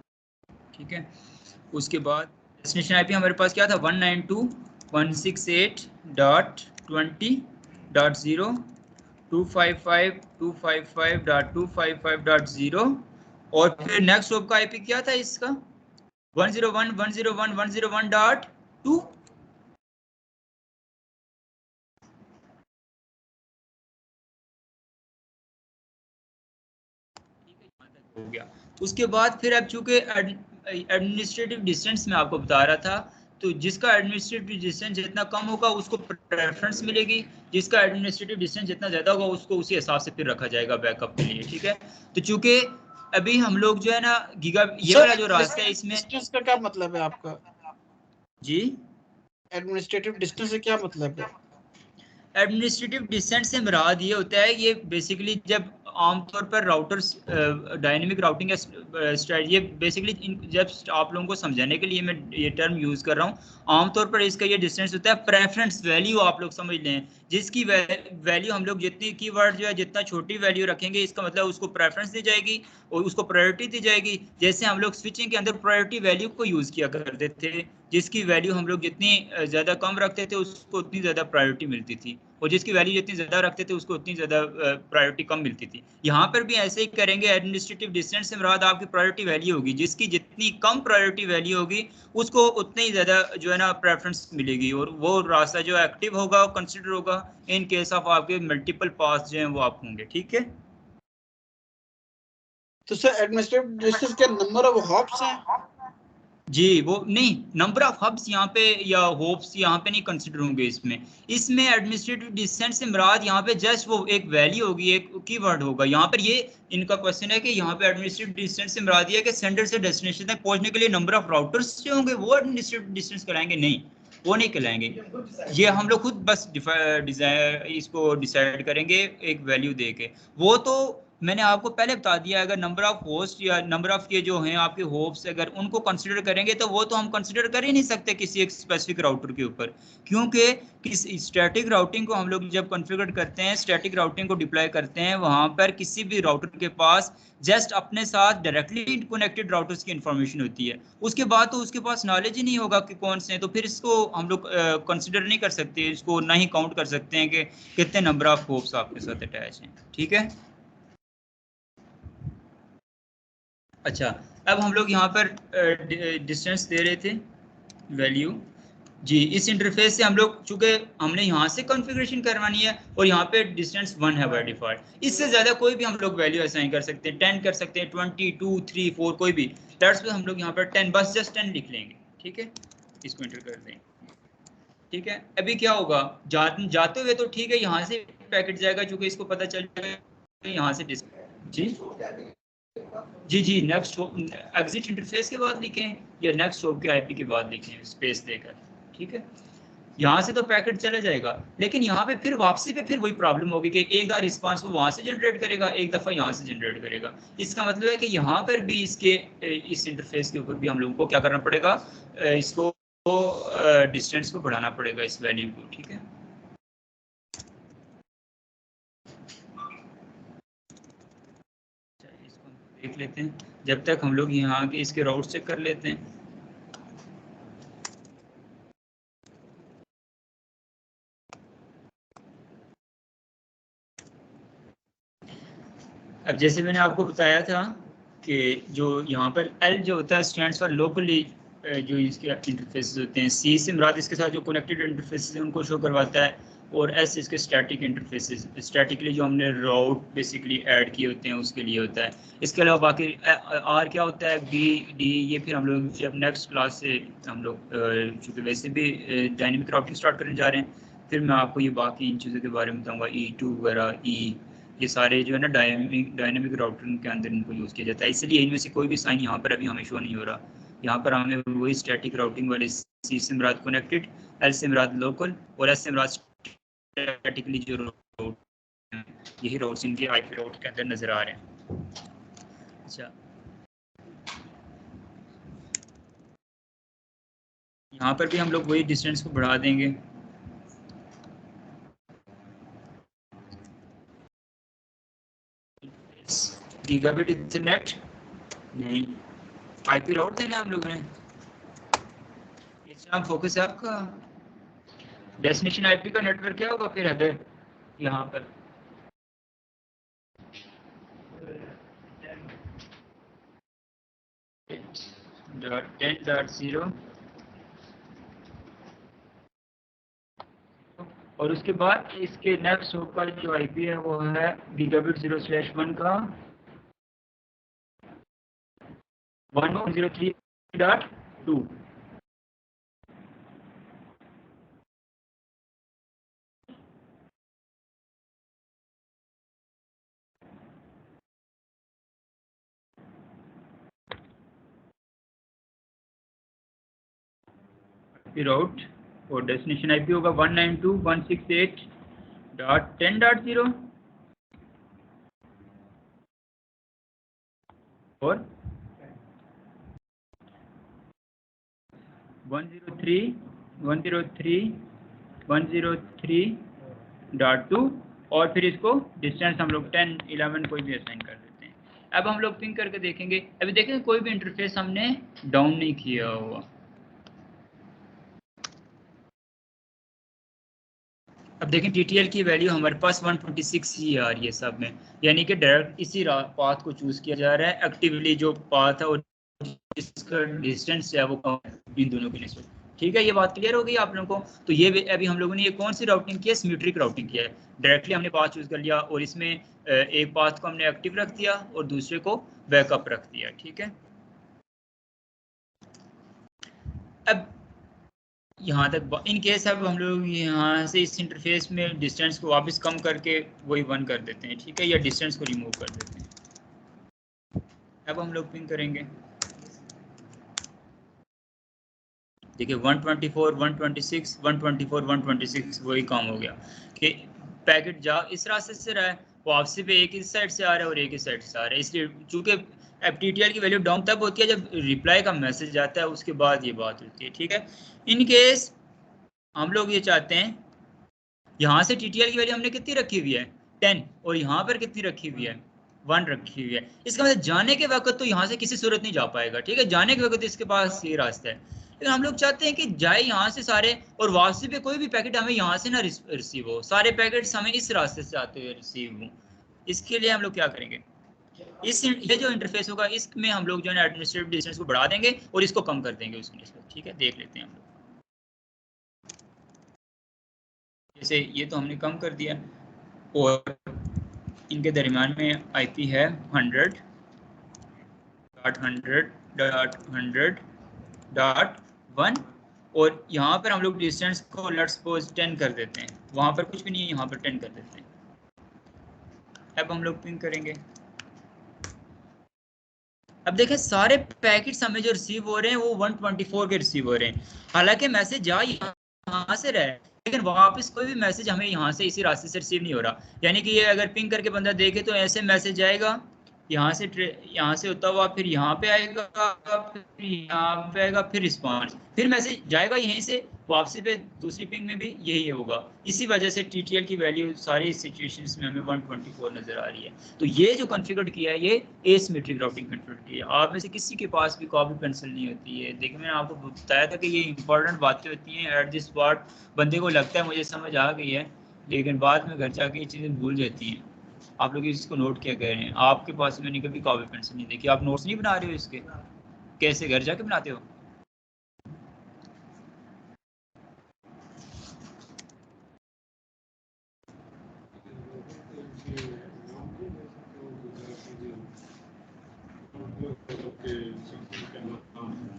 Speaker 1: ठीक है। उसके बाद डेस्टिनेशन आईपी हमारे पास क्या था 192.168.20.0 255.255.255.0 और फिर नेक्स्ट होप का आईपी क्या था इसका 101.101.101.2 हो गया। उसके बाद फिर अब चूंकि एडमिनिस्ट्रेटिव डिस्टेंस में आपको बता रहा था, तो जिसका एडमिनिस्ट्रेटिव डिस्टेंस जितना कम होगा उसको प्रेफरेंस मिलेगी, जिसका एडमिनिस्ट्रेटिव डिस्टेंस जितना ज्यादा होगा उसको उसी हिसाब से फिर रखा जाएगा बैकअप के लिए। ठीक है, तो चूंकि अभी हम लोग जो है ना गीगा ये वाला जो रास्ता है इसमें
Speaker 3: डिस्टेंस का क्या मतलब है आपका?
Speaker 1: जी
Speaker 3: एडमिनिस्ट्रेटिव डिस्टेंस से क्या मतलब है?
Speaker 1: एडमिनिस्ट्रेटिव डिस्टेंस से मुराद ये होता है, ये बेसिकली जब आमतौर पर राउटर्स डायनेमिक राउटिंग स्ट्रेटजी, ये बेसिकली जब आप लोगों को समझाने के लिए मैं ये टर्म यूज़ कर रहा हूँ, आमतौर पर इसका ये डिस्टेंस होता है प्रेफरेंस वैल्यू, आप लोग समझ लें, जिसकी वैल्यू हम लोग जितनी कीवर्ड जो है जितना छोटी वैल्यू रखेंगे इसका मतलब उसको प्रेफरेंस दी जाएगी और उसको प्रायोरिटी दी जाएगी। जैसे हम लोग स्विचिंग के अंदर प्रायोरिटी वैल्यू को यूज़ किया करते थे, जिसकी वैल्यू हम लोग जितनी ज़्यादा कम रखते थे उसको उतनी ज़्यादा प्रायोरिटी मिलती थी, और जिसकी वैल्यू जितनी ज़्यादा रखते थे उसको उतनी ज़्यादा प्रायोरिटी कम मिलती थी। यहाँ पर भी ऐसे ही करेंगे, एडमिनिस्ट्रेटिव डिस्टेंस से मुराद आपकी प्रायोरिटी वैल्यू होगी, जिसकी जितनी कम प्रायोरिटी वैल्यू होगी उसको उतनी ही ज़्यादा जो है ना प्रेफरेंस मिलेगी, और वो रास्ता जो एक्टिव होगा कंसिडर होगा इन केस ऑफ आपके मल्टीपल पास जो हैं वो आप होंगे। ठीक है,
Speaker 3: तो सर एडमिनिस्ट्रेटिव डिस्टेंस के नंबर ऑफ हॉप्स हैं?
Speaker 1: जी वो नहीं, नंबर ऑफ हब्स यहाँ पे या होप्स यहाँ पे नहीं कंसिडर होंगे इसमें एडमिनिस्ट्रेटिव डिस्टेंस से मुराद यहाँ पे जस्ट वो एक वैल्यू होगी, एक कीवर्ड होगा। यहाँ पर ये इनका क्वेश्चन है कि यहाँ पे एडमिनिस्ट्रेटिव डिस्टेंस से मुराद ये है कि सेंडर से डेस्टिनेशन तक पहुंचने के लिए नंबर ऑफ राउटर्स जो होंगे वो एडमिनिस्ट्रेटिव डिस्टेंस कहलाएंगे, नहीं वो नहीं कहलाएंगे। ये हम लोग खुद बस इसको डिसाइड करेंगे एक वैल्यू दे के। वो तो मैंने आपको पहले बता दिया, अगर नंबर ऑफ होस्ट या नंबर ऑफ के जो हैं आपके होप्स अगर उनको कंसीडर करेंगे तो वो तो हम कंसीडर कर ही नहीं सकते किसी एक स्पेसिफिक राउटर के ऊपर, क्योंकि किस स्टैटिक राउटिंग को हम लोग जब कॉन्फ़िगर करते हैं, स्टैटिक राउटिंग को डिप्लॉय करते हैं, वहां पर किसी भी राउटर के पास जस्ट अपने साथ डायरेक्टली कनेक्टेड राउटर्स की इंफॉर्मेशन होती है, उसके बाद तो उसके पास नॉलेज ही नहीं होगा कि कौन से हैं, तो फिर इसको हम लोग कंसिडर नहीं कर सकते, इसको ना ही काउंट कर सकते हैं कि कितने नंबर ऑफ होप्स आपके साथ अटैच हैं। ठीक है, अच्छा अब हम लोग यहाँ पर डिस्टेंस दे रहे थे वैल्यू जी, इस इंटरफेस से हम लोग चूंकि हमने यहाँ से कॉन्फ़िगरेशन करवानी है और यहाँ पे डिस्टेंस 1 है बाय डिफॉल्ट, इससे ज़्यादा कोई भी हम लोग वैल्यू असाइन कर सकते हैं, 10 कर सकते हैं, 20, 2, 3, 4 कोई भी, दैट्स पे हम लोग यहाँ पर 10 बस जस्ट 10 लिख लेंगे। ठीक है, इसको एंटर कर दें। ठीक है, अभी क्या होगा, जाते हुए तो ठीक है यहाँ से पैकेट जाएगा, चूंकि इसको पता चल जाएगा यहाँ से जी जी नेक्स्ट एग्जिट इंटरफेस के बाद लिखें या नेक्स्ट होप के आईपी के बाद लिखें स्पेस देकर। ठीक है, यहाँ से तो पैकेट चला जाएगा, लेकिन यहाँ पे फिर वापसी पे फिर वही प्रॉब्लम होगी कि एक दफा रिस्पांस वो वहां से जनरेट करेगा, एक दफा यहाँ से जनरेट करेगा। इसका मतलब है कि यहाँ पर भी इसके इस इंटरफेस के ऊपर भी हम लोगों को क्या करना पड़ेगा, इसको डिस्टेंस को बढ़ाना पड़ेगा इस वैल्यू को। ठीक है, इसको देख लेते हैं जब तक हम लोग यहाँ के इसके राउट चेक कर लेते हैं। अब जैसे मैंने आपको बताया था कि जो यहाँ पर L जो होता है स्टैंड्स फॉर लोकली, जो इसके इंटरफेसेस होते हैं, C से मुराद इसके साथ जो कनेक्टेड इंटरफेसेस हैं उनको शो करवाता है, और S इसके स्टैटिक इंटरफेसेस, स्टैटिकली जो हमने राउट बेसिकली ऐड किए होते हैं उसके लिए होता है। इसके अलावा बाकी R क्या होता है, B, D, ये फिर हम लोग जब नेक्स्ट क्लास से हम लोग चूँकि वैसे भी डायनेमिक राउटिंग स्टार्ट करने जा रहे हैं, फिर मैं आपको ये बाकी इन चीज़ों के बारे में बताऊँगा, E2 वगैरह, ये सारे जो है ना डायनेमिक राउटिंग के अंदर इनको यूज़ किया जाता है, इसलिए इनमें से कोई भी साइन यहाँ पर अभी हमें शो नहीं हो रहा। यहाँ पर हमें वही स्टैटिक राउटिंग वाले C से मुराद कनेक्टेड, L से मुराद लोकल और S से मुराद स्टैटिकली जो राउट, यही राउट्स इनके आईपी राउट के अंदर नजर आ रहे हैं। अच्छा, यहाँ पर भी हम लोग वही डिस्टेंस को बढ़ा देंगे। गीगाबिट इंटरनेट नहीं, आईपी राउट देना हम लोगों ने, इसमें फोकस है आपका। डेस्टिनेशन आईपी का नेटवर्क क्या होगा फिर अगर यहाँ पर .10.0 और उसके बाद इसके नेक्स्ट ऊपर जो आईपी है वो है गीगाबिट 0/1 का 1.03.2। राउट और डेस्टिनेशन आईपी होगा 192.168.10.0 और 103.103.2 और फिर इसको डिस्टेंस हम लोग 10, 11 कोई भी असाइन कर देते हैं। अब हम लोग पिंग करके देखेंगे, अभी देखेंगे कोई भी इंटरफेस हमने डाउन नहीं किया हुआ। अब देखें टीटीएल की वैल्यू हमारे पास 126 ही आ रही है सब में, यानी कि डायरेक्ट इसी पाथ को चूज किया जा रहा है। एक्टिवली जो पाथ है और इसका डिस्टेंस है वो कम इन दोनों के निस्बत। ठीक है, ये बात क्लियर हो गई आप लोगों को। तो ये अभी हम लोगों ने ये कौन सी राउटिंग की है, सिमेट्रिक राउटिंग किया है। डायरेक्टली हमने पाथ चूज कर लिया और इसमें एक पाथ को हमने एक्टिव रख दिया और दूसरे को बैकअप रख दिया। ठीक है, अब यहाँ तक इन केस अब हम लोग यहाँ से इस इंटरफेस में डिस्टेंस को वापस कम करके वही 1 कर देते हैं। ठीक है, या डिस्टेंस को रिमूव कर देते हैं। अब हम लोग पिंग करेंगे, देखिए 124, 126, 124, 126 वही काम हो गया कि पैकेट जा इस रास्ते से रहा है, वापसी पे एक इस साइड से आ रहा है और एक इस साइड से आ रहा है। इसलिए चूंकि टीटीएल की वैल्यू डाउन तब होती है जब रिप्लाई का मैसेज आता है, उसके बाद ये बात होती है। ठीक है, इन केस हम लोग ये चाहते हैं यहाँ से टीटीएल की वैल्यू हमने कितनी रखी हुई है 10 और यहाँ पर कितनी रखी हुई है 1 रखी हुई है। इसका मतलब जाने के वक्त तो यहाँ से किसी सूरत नहीं जा पाएगा। ठीक है, जाने के वक्त इसके पास ये रास्ता है, लेकिन हम लोग चाहते हैं कि जाए यहाँ से सारे और वापसी पे कोई भी पैकेट हमें यहाँ से ना रिसीव हो, सारे पैकेट्स हमें इस रास्ते से आते हुए रिसीव हो। इसके लिए हम लोग क्या करेंगे, ये जो इंटरफेस होगा इसमें हम लोग जो है एडमिनिस्ट्रेटिव डिस्टेंस को बढ़ा देंगे और इसको कम कर देंगे उसकी निस्बत। ठीक है, देख लेते हैं हम लोग। जैसे ये तो हमने कम कर दिया और इनके दरमियान में आईपी है 100.100.100.1 और यहाँ पर हम लोग डिस्टेंस को लेट्स सपोज 10 कर देते हैं। वहाँ पर कुछ भी नहीं है, यहाँ पर 10 कर देते हैं। अब हम लोग पिंग करेंगे, अब देखें सारे पैकेट्स हमें जो रिसीव हो रहे हैं वो 124 के रिसीव हो रहे हैं। हालांकि मैसेज जा यहाँ से रहा है, लेकिन वापस कोई भी मैसेज हमें यहाँ से इसी रास्ते से रिसीव नहीं हो रहा। यानी कि ये अगर पिंग करके बंदा देखे तो ऐसे मैसेज जाएगा यहाँ से होता हुआ फिर यहाँ पे आएगा, फिर यहाँ पे आएगा, फिर रिस्पॉन्स, फिर मैसेज जाएगा यहीं से वापसी पे दूसरी पिंग में भी यही होगा। इसी वजह से टीटीएल की वैल्यू सारी सिचुएशंस में हमें 124 नजर आ रही है। तो ये जो कॉन्फ़िगर किया है ये एसिमेट्रिक राउटिंग कॉन्फ़िगर किया है। आप में से किसी के पास भी कॉपी पेंसिल नहीं होती है। देखिए मैंने आपको बताया था कि ये इंपॉर्टेंट बातें होती हैं, एट दिस पार्ट बंदे को लगता है मुझे समझ आ गई है, लेकिन बाद में घर जाके ये चीज़ें भूल जाती हैं। आप लोग इसको नोट क्या कह रहे हैं, आपके पास मैंने कभी कॉपी पेंसिल नहीं देखी, आप नोट्स नहीं बना रहे हो इसके, कैसे घर जाके बनाते हो?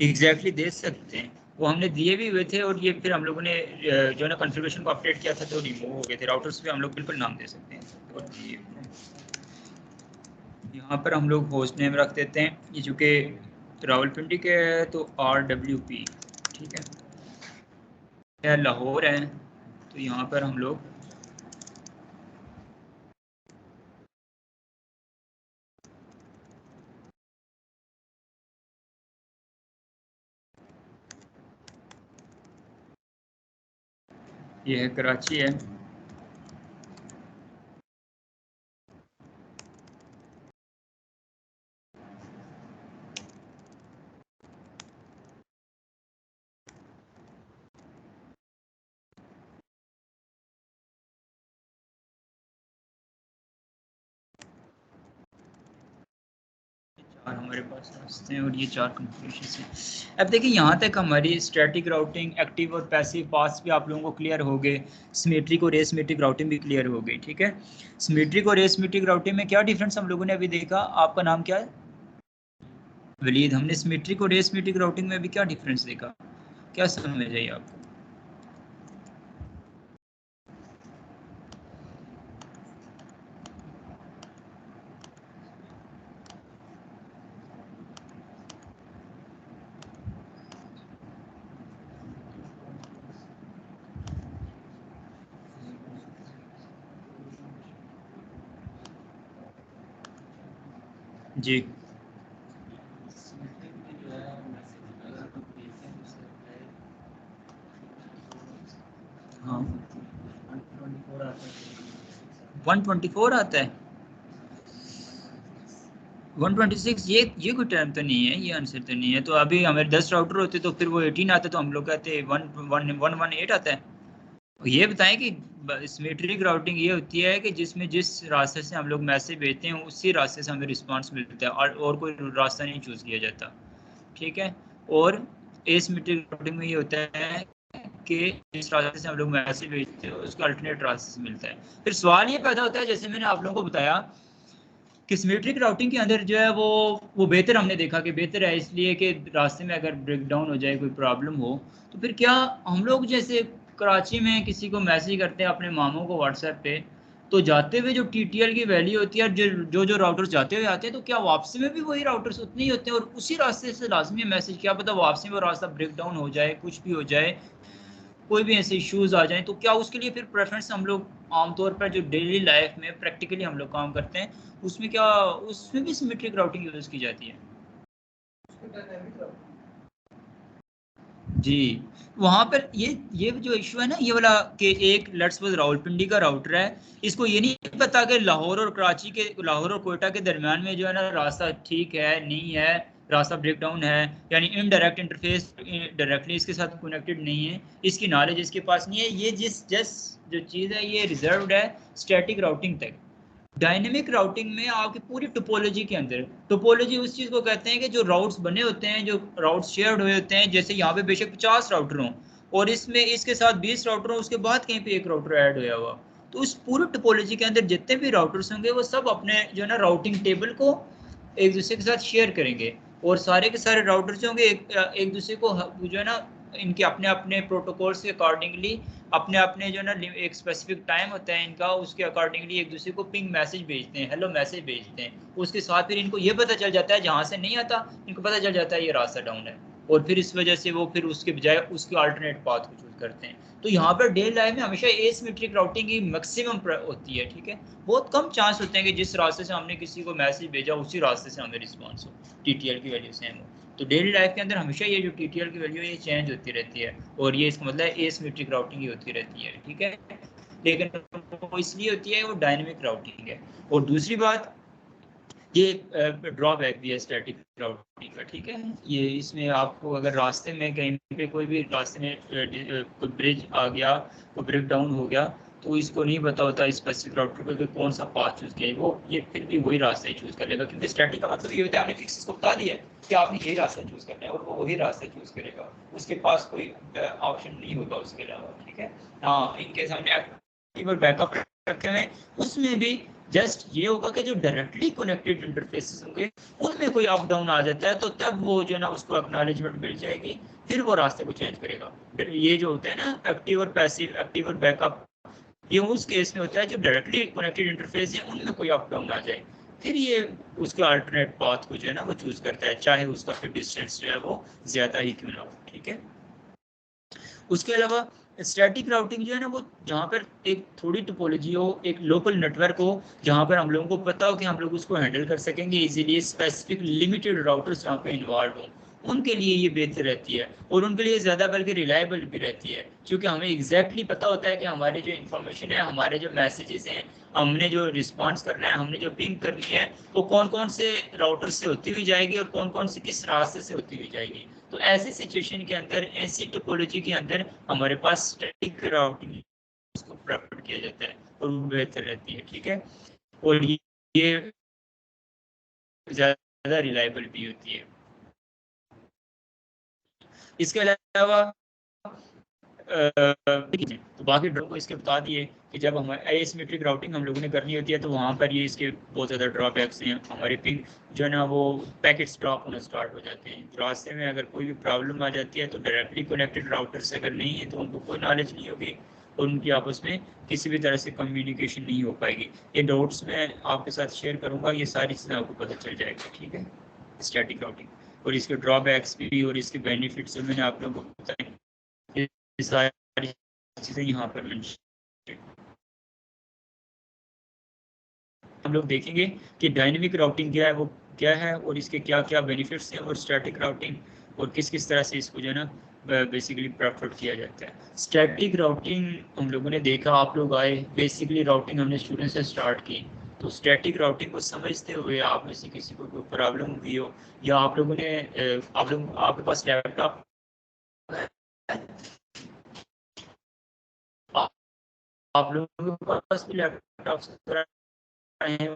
Speaker 1: एग्जैक्टली दे सकते हैं, वो हमने दिए भी हुए थे और ये फिर हम लोगों ने जो है ना कॉन्फ़िगरेशन को अपडेट किया था तो रिमूव हो गए थे। राउटर्स पे हम लोग बिल्कुल नाम दे सकते हैं। और यहाँ पर हम लोग होस्ट नेम रख देते हैं, ये चूँकि रावलपिंडी के है तो RWP। ठीक है, लाहौर है तो यहाँ पर हम लोग ये है कराची है, और हमारे पास रास्ते हैं और ये 4 कंक्लूजन हैं। अब देखिए यहाँ तक हमारी स्टैटिक राउटिंग, एक्टिव और पैसिव पाथ्स भी आप लोगों को क्लियर हो गए, सिमेट्रिक और एसिमेट्रिक राउटिंग भी क्लियर हो गई। ठीक है, सिमेट्रिक और एसिमेट्रिक राउटिंग में क्या डिफरेंस हम लोगों ने अभी देखा? आपका नाम क्या है? वलीद। हमने सिमेट्रिक और एसिमेट्रिक राउटिंग में अभी क्या डिफरेंस देखा, क्या समझ आई आपको? जी हाँ 124 आता है, 126 ये कोई टर्म तो नहीं है, ये आंसर तो नहीं है। तो अभी हमारे 10 राउटर होते तो फिर वो 18 आता, तो हम लोग कहते 118 आता है। ये बताएं कि सिमेट्रिक राउटिंग ये होती है कि जिसमें जिस रास्ते से हम लोग मैसेज भेजते हैं उसी रास्ते से हमें रिस्पांस मिलता है और कोई रास्ता नहीं चूज किया जाता। ठीक है, और एसिमेट्रिक राउटिंग में ये होता है कि जिस रास्ते से हम लोग मैसेज भेजते हैं उसका अल्टरनेट रास्ते से मिलता है। फिर सवाल ये पैदा होता है, जैसे मैंने आप लोगों को बताया कि सिमेट्रिक राउटिंग के अंदर जो है वो बेहतर हमने देखा कि बेहतर है, इसलिए कि रास्ते में अगर ब्रेक डाउन हो जाए, कोई प्रॉब्लम हो, तो फिर क्या हम लोग जैसे कराची में किसी को मैसेज करते हैं अपने मामों को व्हाट्सएप पे, तो जाते हुए जो TTL की वैल्यू होती है, जो राउटर्स जाते हुए आते हैं, तो क्या वापसी में भी वही राउटर्स उतने ही होते हैं और उसी रास्ते से लाजमी मैसेज? क्या पता वापसी में वो रास्ता ब्रेक डाउन हो जाए, कुछ भी हो जाए, कोई भी ऐसे इश्यूज आ जाएं, तो क्या उसके लिए फिर प्रेफरेंस हम लोग आमतौर पर जो डेली लाइफ में प्रैक्टिकली हम लोग काम करते हैं उसमें क्या उसमें भी सिमेट्रिक राउटिंग यूज की जाती है? जी, वहां पर ये जो इशू है ना, ये वाला कि एक लेट्स सपोज रावलपिंडी का राउटर है, इसको ये नहीं पता कि लाहौर और कराची के, लाहौर और कोयटा के दरमियान में जो है ना रास्ता ठीक है नहीं है, रास्ता ब्रेक डाउन है, यानी इनडायरेक्ट इंटरफेस डायरेक्टली इसके साथ कनेक्टेड नहीं है, इसकी नॉलेज इसके पास नहीं है। ये जो चीज़ है ये रिजर्व्ड है स्टैटिक राउटिंग तक। डायनेमिक राउटिंग में आपकी पूरी टोपोलॉजी के अंदर, टोपोलॉजी उस चीज़ को कहते हैं कि जो राउट्स बने होते हैं, जो राउट्स शेयर्ड हुए होते हैं, जैसे यहाँ पे बेशक 50 राउटर हों और इसमें इसके साथ 20 राउटर हों, उसके बाद कहीं पे एक राउटर ऐड हुआ हुआ, तो उस पूरी टोपोलॉजी के अंदर जितने भी राउटर्स होंगे वो सब अपने जो है ना राउटिंग टेबल को एक दूसरे के साथ शेयर करेंगे, और सारे के सारे राउटर जो होंगे एक दूसरे को जो है ना इनके अपने अपने प्रोटोकॉल्स के अकॉर्डिंगली अपने अपने जो ना एक स्पेसिफिक टाइम होता है इनका, उसके अकॉर्डिंगली एक दूसरे को पिंग मैसेज भेजते हैं, हेलो मैसेज भेजते हैं। उसके साथ फिर इनको ये पता चल जाता है, जहाँ से नहीं आता इनको पता चल जाता है ये रास्ता डाउन है, और फिर इस वजह से वो फिर उसके बजाय उसके अल्टरनेट पाथ को चूज करते हैं। तो यहाँ पर डे लाइफ में हमेशा एसिमेट्रिक राउटिंग की मैक्सिमम होती है। ठीक है, बहुत कम चांस होते हैं कि जिस रास्ते से हमने किसी को मैसेज भेजा उसी रास्ते से हमें रिस्पॉन्स हो, TTL की वैल्यू सेम हो। तो डेली लाइफ के अंदर हमेशा ये जो TTL की वैल्यू है ये चेंज होती रहती है, और ये इसका मतलब एसिमेट्रिक राउटिंग ही होती रहती है। ठीक है, लेकिन वो इसलिए होती है वो डायनेमिक राउटिंग है। और दूसरी बात, ये ड्रॉबैक भी है स्टैटिक राउटिंग का। ठीक है, ये इसमें आपको अगर रास्ते में कहीं पे कोई भी रास्ते में कोई ब्रिज आ गया, कोई ब्रेक डाउन हो गया, तो इसको नहीं पता होता स्पेसिफिक राउटर को कि कौन सा पाथ चूज किया, वो ये फिर भी वही रास्ता ही चूज कर लेगा, क्योंकि स्टैटिक का मतलब ये होता है आपने फिक्स इसको बता दिया कि आपने यही रास्ता चूज करना है और वो वही रास्ता चूज करेगा, उसके पास कोई ऑप्शन नहीं होगा उसके अलावा। ठीक है, हाँ, इनके सामने एक्टिव और बैकअप रखे हुए उसमें भी जस्ट ये होगा कि जो डायरेक्टली कनेक्टेड इंटरफेसेस होंगे उनमें कोई अप डाउन आ जाता है, तो तब वो जो है ना उसको एक्नॉलेजमेंट मिल जाएगी, फिर वो रास्ते को चेंज करेगा। ये जो होता है ना एक्टिव और पैसिव, एक्टिव और बैकअप, ये उस केस में होता है जब डायरेक्टली कनेक्टेड इंटरफेस है उनमें कोई अप डाउन आ जाए, फिर ये उसका अल्टरनेट पाथ को जो है ना वो चूज करता है, चाहे उसका फिर डिस्टेंस जो है वो ज्यादा ही क्यों ना हो। ठीक है, उसके अलावा स्टैटिक राउटिंग जो है ना वो जहाँ पर एक थोड़ी टोपोलॉजी हो, एक लोकल नेटवर्क हो, जहाँ पर हम लोगों को पता हो कि हम लोग उसको हैंडल कर सकेंगे इजीली, स्पेसिफिक लिमिटेड राउटर्स जहाँ पे इन्वॉल्व हो, उनके लिए ये बेहतर रहती है, और उनके लिए ज़्यादा बल्कि रिलायबल भी रहती है, क्योंकि हमें एग्जैक्टली पता होता है कि हमारे जो इन्फॉर्मेशन है, हमारे जो मैसेजेस हैं, हमने जो रिस्पॉन्स करना है, हमने जो पिंग करनी है, वो कौन कौन से राउटर से होती हुई जाएगी और कौन कौन से किस रास्ते से होती हुई जाएगी। तो ऐसी सिचुएशन के अंदर, ऐसी टोपोलॉजी के अंदर हमारे पास स्टैटिक राउटिंग उसको प्रेफर किया जाता है और वो बेहतर रहती है। ठीक है, और ये ज़्यादा रिलायबल भी होती है। इसके अलावा तो बाकी ड्रॉप को इसके बता दिए कि जब हम एसिमेट्रिक राउटिंग हम लोगों ने करनी होती है तो वहाँ पर ये इसके बहुत ज़्यादा ड्रॉबैक्स हैं। हमारे पिंग जो है ना वो पैकेट्स ड्रॉप होना स्टार्ट हो जाते हैं। रास्ते में अगर कोई भी प्रॉब्लम आ जाती है तो डायरेक्टली कनेक्टेड राउटर से अगर नहीं है तो उनको कोई नॉलेज नहीं होगी और उनकी आपस में किसी भी तरह से कम्युनिकेशन नहीं हो पाएगी। ये नोट्स में आपके साथ शेयर करूँगा, ये सारी चीज़ें आपको पता चल जाएगी, ठीक है, स्टैटिक राउटिंग और इसके ड्रॉबैक्स भी और इसके बेनिफिट्स जो मैंने आप लोगों को बताए, ये सारी चीज़ें यहाँ पर मेंशन। हम लोग देखेंगे कि डायनेमिक राउटिंग क्या है, वो क्या है और इसके क्या क्या बेनिफिट्स हैं, और स्टैटिक राउटिंग और किस किस तरह से इसको जो है ना बेसिकली प्रेफर किया जाता है। स्टैटिक राउटिंग हम लोगों ने देखा, आप लोग आए, बेसिकली राउटिंग हमने स्टूडेंट से स्टार्ट की, तो स्टैटिक राउटिंग को समझते हुए आप में से किसी को कोई प्रॉब्लम हुई हो या आप लोगों ने आपके पास लैपटॉप आप लोगों के पास भी लैपटॉप है,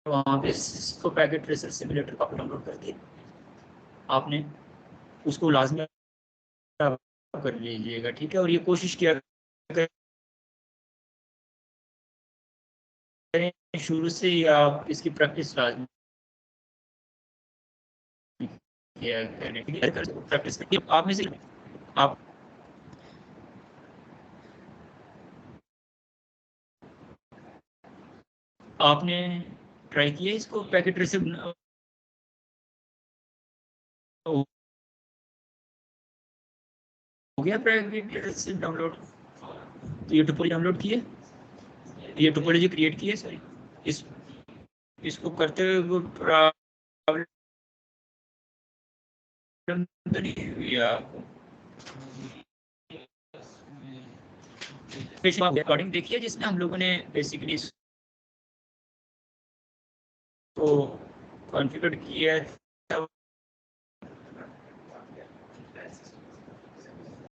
Speaker 1: वहाँ पे सिस्को पैकेट ट्रेसर सिमुलेटर का डाउनलोड करके आपने उसको लाजमी कर लीजिएगा, ठीक है। और ये कोशिश किया करें शुरू से ही आप इसकी प्रैक्टिस लाजमी किया करें, प्रैक्टिस आप में से आप आपने ट्राई किया इसको पैकेट ट्रेसर हो गया पैकेट ट्रेसर डाउनलोड? तो ये टोपोलॉजी डाउनलोड किए, ये टोपोलॉजी क्रिएट की है, सॉरी इसको करते हुए प्रॉब्लम तो नहीं हुई आपको? रिकॉर्डिंग देखिए जिसमें हम लोगों ने बेसिकली इसको कॉन्फ़िगर किया है।